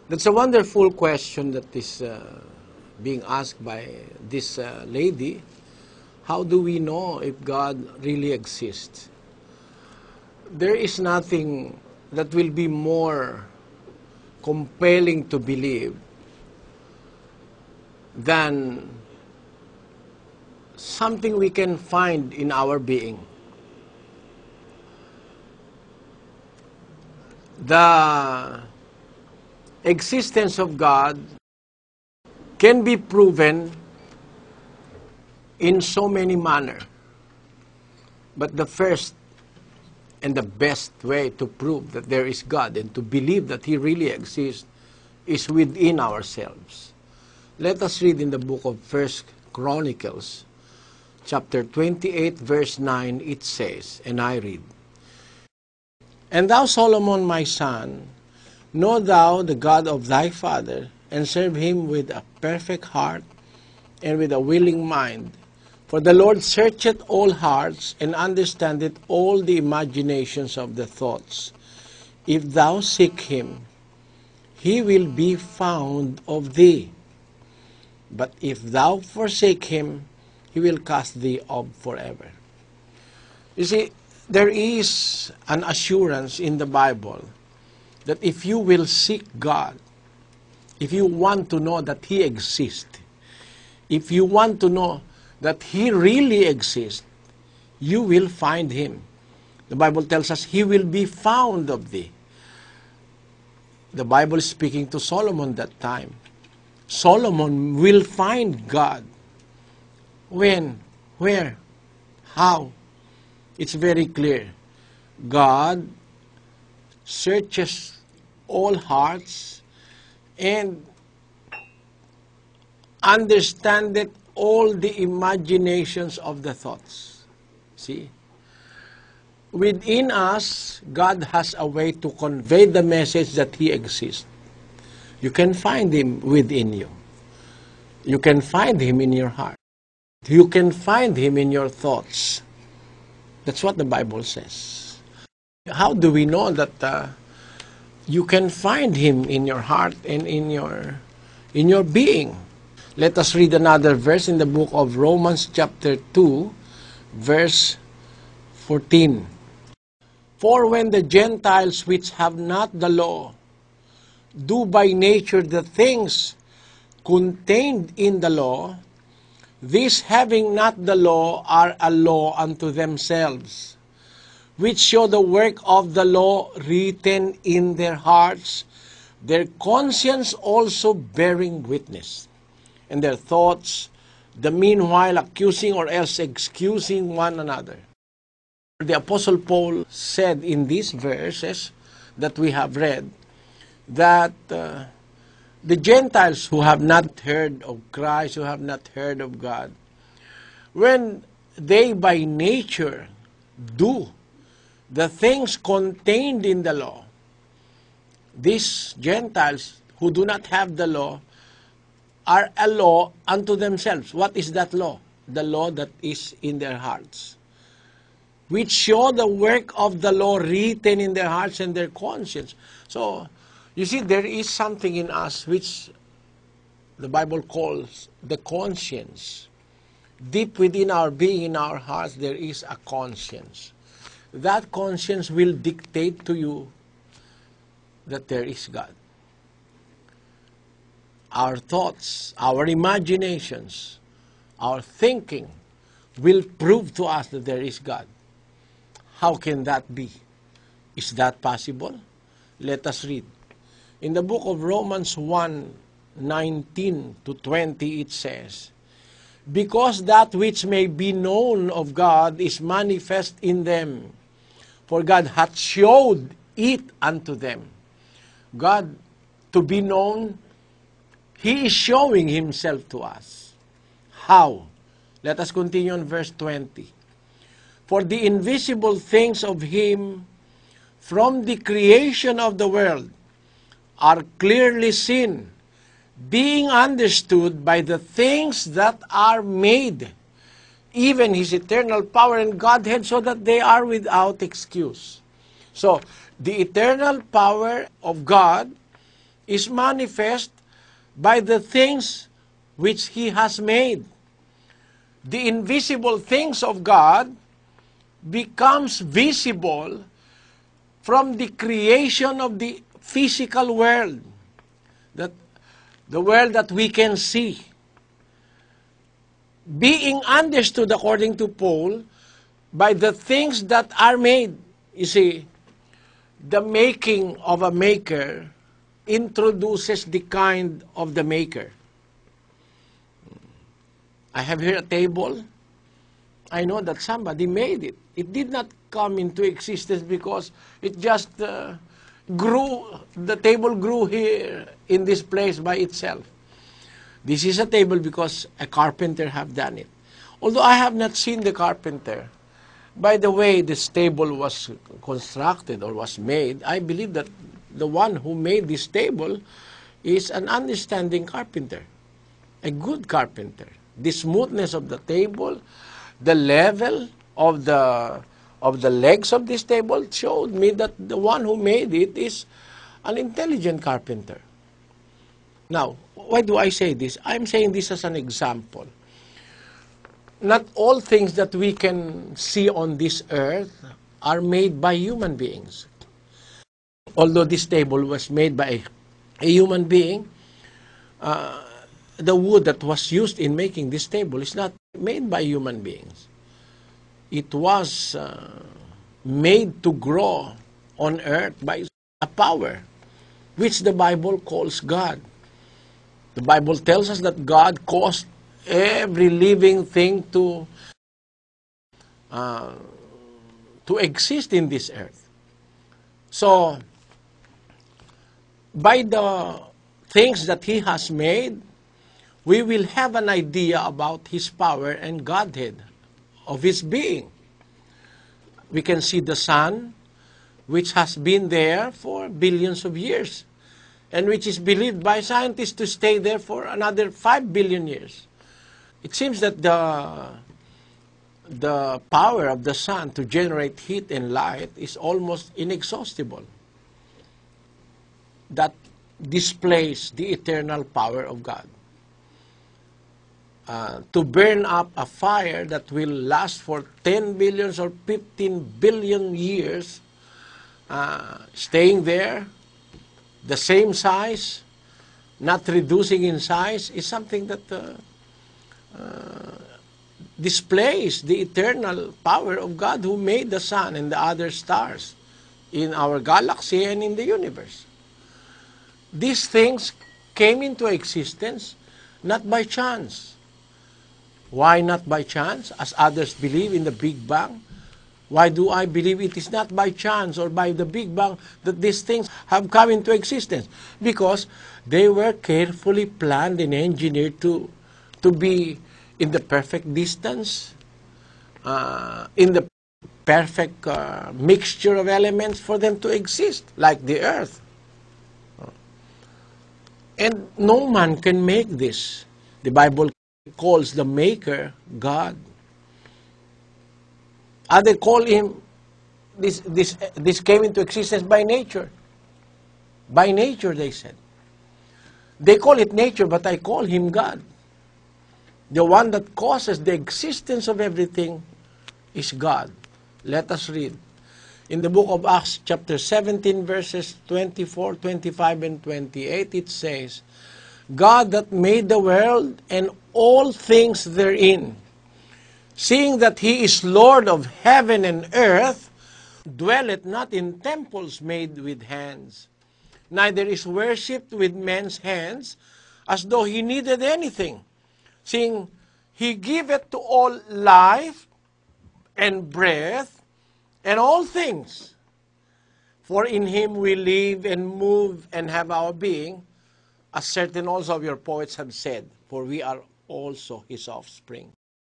That's a wonderful question that is being asked by this lady. How do we know if God really exists? There is nothing that will be more compelling to believe than something we can find in our being. The existence of God can be proven in so many manners. But the first and the best way to prove that there is God and to believe that He really exists is within ourselves. Let us read in the book of 1 Chronicles, chapter 28, verse 9, it says, and I read, "And thou, Solomon, my son, know thou the God of thy father, and serve him with a perfect heart and with a willing mind. For the Lord searcheth all hearts, and understandeth all the imaginations of the thoughts. If thou seek him, he will be found of thee. But if thou forsake him, he will cast thee off forever." You see, there is an assurance in the Bible that if you will seek God, if you want to know that He exists, if you want to know that He really exists, you will find Him. The Bible tells us He will be found of thee. The Bible is speaking to Solomon that time. Solomon will find God. When? Where? How? It's very clear. God searches all hearts and understandeth all the imaginations of the thoughts. See? Within us, God has a way to convey the message that He exists. You can find Him within you. You can find Him in your heart. You can find Him in your thoughts. That's what the Bible says. How do we know that you can find Him in your heart and in your being? Let us read another verse in the book of Romans chapter 2, verse 14. "For when the Gentiles which have not the law do by nature the things contained in the law, these having not the law are a law unto themselves, which show the work of the law written in their hearts, their conscience also bearing witness, and their thoughts, the meanwhile accusing or else excusing one another." The Apostle Paul said in these verses that we have read that the Gentiles who have not heard of Christ, who have not heard of God, when they by nature do the things contained in the law, these Gentiles who do not have the law are a law unto themselves. What is that law? The law that is in their hearts, which show the work of the law written in their hearts and their conscience. So, you see, there is something in us which the Bible calls the conscience. Deep within our being, in our hearts, there is a conscience. That conscience will dictate to you that there is God. Our thoughts, our imaginations, our thinking will prove to us that there is God. How can that be? Is that possible? Let us read. In the book of Romans 1:19 to 20, it says, "Because that which may be known of God is manifest in them, for God hath showed it unto them." God, to be known, He is showing Himself to us. How? Let us continue on verse 20. "For the invisible things of Him from the creation of the world are clearly seen, being understood by the things that are made, even His eternal power and Godhead, so that they are without excuse." So, the eternal power of God is manifest by the things which He has made. The invisible things of God becomes visible from the creation of the physical world, that the world that we can see, being understood, according to Paul, by the things that are made. You see, the making of a maker introduces the kind of the maker. I have here a table. I know that somebody made it. It did not come into existence because it just grew. The table grew here in this place by itself. This is a table because a carpenter have done it. Although I have not seen the carpenter, by the way this table was constructed or was made, I believe that the one who made this table is an understanding carpenter, a good carpenter. The smoothness of the table, the level of the legs of this table showed me that the one who made it is an intelligent carpenter. Now, why do I say this? I'm saying this as an example. Not all things that we can see on this earth are made by human beings. Although this table was made by a human being, the wood that was used in making this table is not made by human beings. It was made to grow on earth by a power, which the Bible calls God. The Bible tells us that God caused every living thing to exist in this earth. So, by the things that He has made, we will have an idea about His power and Godhead of His being. We can see the sun, which has been there for billions of years, and which is believed by scientists to stay there for another 5 billion years. It seems that the power of the sun to generate heat and light is almost inexhaustible. That displays the eternal power of God. To burn up a fire that will last for 10 billion or 15 billion years, staying there, the same size, not reducing in size, is something that displays the eternal power of God who made the sun and the other stars in our galaxy and in the universe. These things came into existence not by chance. Why not by chance, as others believe in the Big Bang? Why do I believe it is not by chance or by the Big Bang that these things have come into existence? Because they were carefully planned and engineered to be in the perfect distance, in the perfect mixture of elements for them to exist, like the earth. And no man can make this. The Bible calls the maker God. Others call him, this came into existence by nature. By nature, they said. They call it nature, but I call him God. The one that causes the existence of everything is God. Let us read. In the book of Acts, chapter 17, verses 24, 25, and 28, it says, God that made the world and all things therein, seeing that He is Lord of heaven and earth, dwelleth not in temples made with hands, neither is worshipped with men's hands, as though He needed anything, seeing He giveth to all life and breath and all things. For in Him we live and move and have our being, as certain also of your poets have said, for we are also His offspring.